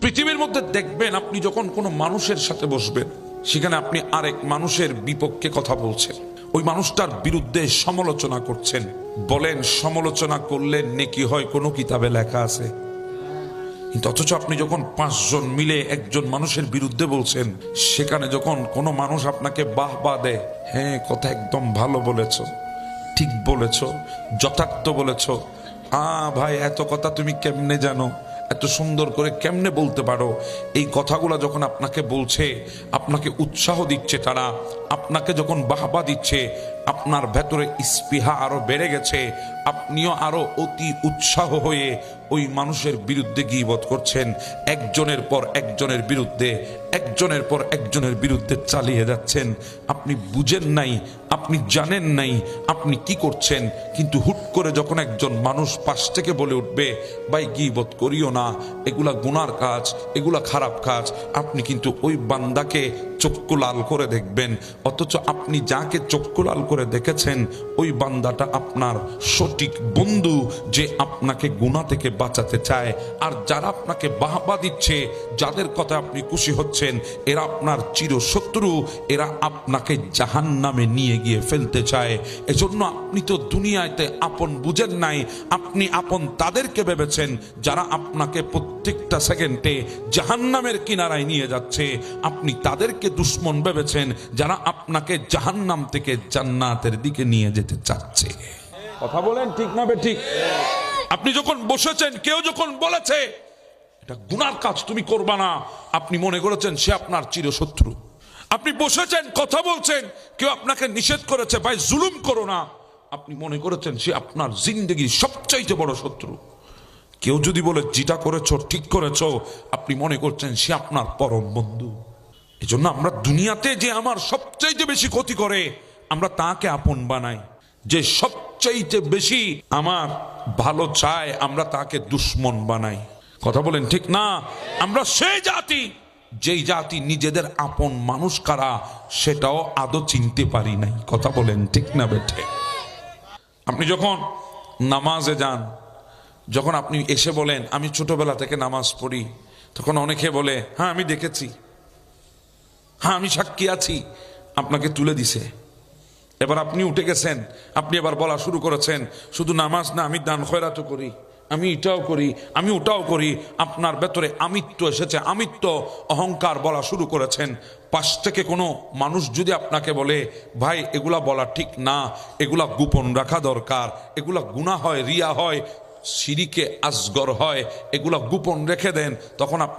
পৃথিবীর মধ্যে দেখবেন, আপনি যখন কোনো মানুষের সাথে বসবেন, সেখানে আপনি আরেক মানুষের বিপক্ষে কথা বলছেন, ওই মানুষটার বিরুদ্ধে সমালোচনা করছেন। বলেন, সমালোচনা করলে নেকি হয় কোনো কিতাবে লেখা আছে? কিন্তু অথচ আপনি যখন 5 জন মিলে একজন মানুষের বিরুদ্ধে বলছেন, সেখানে যখন কোনো মানুষ আপনাকে বাহবা দেয়, হ্যাঁ কথা একদম ভালো বলেছ, ঠিক বলেছ, যথার্থ বলেছ, ভাই এত কথা তুমি কেমনে জানো, এত সুন্দর করে কেমনে বলতে পারো, এই কথাগুলো যখন আপনাকে বলছে, আপনাকে উৎসাহ দিচ্ছে, তারা আপনাকে যখন বাহবা দিচ্ছে, আপনার ভেতরে স্পৃহা আরো বেড়ে গেছে, আপনিও আরো অতি উৎসাহ হয়ে ওই মানুষের বিরুদ্ধে গীবত করছেন। একজনের পর একজনের বিরুদ্ধে, একজনের পর একজনের বিরুদ্ধে চালিয়ে যাচ্ছেন। আপনি বুঝেন নাই, আপনি জানেন নাই আপনি কি করছেন, কিন্তু হুট করে যখন একজন মানুষ পাশ থেকে বলে উঠবে, ভাই গীবত করিও না, এগুলা গুনার কাজ, এগুলা খারাপ কাজ, আপনি কিন্তু ওই বান্দাকে চক্ষু লাল করে দেখবেন। অথচ আপনি যাকে চক্ষু লাল করে দেখেছেন, ওই বান্দাটা আপনার সঠিক বন্ধু, যে আপনাকে গুনাহ থেকে বাঁচাতে চায়। আর যারা আপনাকে বাহবা দিচ্ছে, যাদের কথা আপনি খুশি হচ্ছেন, এরা আপনার চিরশত্রু, এরা আপনাকে জাহান্নামে নিয়ে গিয়ে ফেলতে চায়। এজন্য আপনি তো দুনিয়াতে আপন বুঝেন নাই, আপনি আপন তাদেরকে ভেবেছেন যারা আপনাকে প্রত্যেকটা সেকেন্ডে জাহান্নামের কিনারায় নিয়ে যাচ্ছে। আপনি তাদেরকে দুশ্মন ভেবেছেন যারা আপনাকে জাহান্নাম থেকে জান্নাতের দিকে নিয়ে যেতে চাচ্ছে। কথা বলেন ঠিক না বেঠিক? আপনি যখন বসেছেন, কেউ যখন বলেছে এটা গুনার কাজ তুমি করবা না, আপনি মনে করেছেন সে আপনার চিরশত্রু। আপনি বসেছেন, কথা বলছেন, কেউ আপনাকে নিষেধ করেছে ভাই জুলুম করো না, আপনি মনে করেছেন সে আপনার জিন্দেগির সবচাইতে বড় শত্রু। কেউ যদি বলে যেটা করেছো ঠিক করেছো, আপনি মনে করছেন সে আপনার পরম বন্ধু। এজন্য আমরা দুনিয়াতে যে আমার সবচাইতে বেশি ক্ষতি করে, আমরা তাকে আপন বানাই। যে সবচাইতে বেশি আমার ভালো চায়, আমরা তাকে দুশ্মন বানাই। কথা বলেন ঠিক না? আমরা সেই জাতি, যেই জাতি নিজেদের আপন মানুষ কারা সেটাও আদৌ চিনতে পারি নাই। কথা বলেন ঠিক না বেঠে? আপনি যখন নামাজে যান, যখন আপনি এসে বলেন আমি ছোটবেলা থেকে নামাজ পড়ি, তখন অনেকে বলে হ্যাঁ আমি দেখেছি, হ্যাঁ আমি সাক্ষী আছি, আপনাকে তুলে দিছে। এবার আপনি উঠে গেছেন, আপনি এবার বলা শুরু করেছেন শুধু নামাজ না, আমি দান খয়রাতও করি, আমি এটাও করি, আমি ওটাও করি। আপনার ভেতরে আমিত্ব এসেছে, আমিত্ব অহংকার বলা শুরু করেছেন। পাশ থেকে কোনো মানুষ যদি আপনাকে বলে ভাই এগুলা বলা ঠিক না, এগুলা গোপন রাখা দরকার, এগুলা গুনাহ হয়, রিয়া হয়, শিরিকে আসগর হয়, এগুলা গোপন রেখে দেন, তখন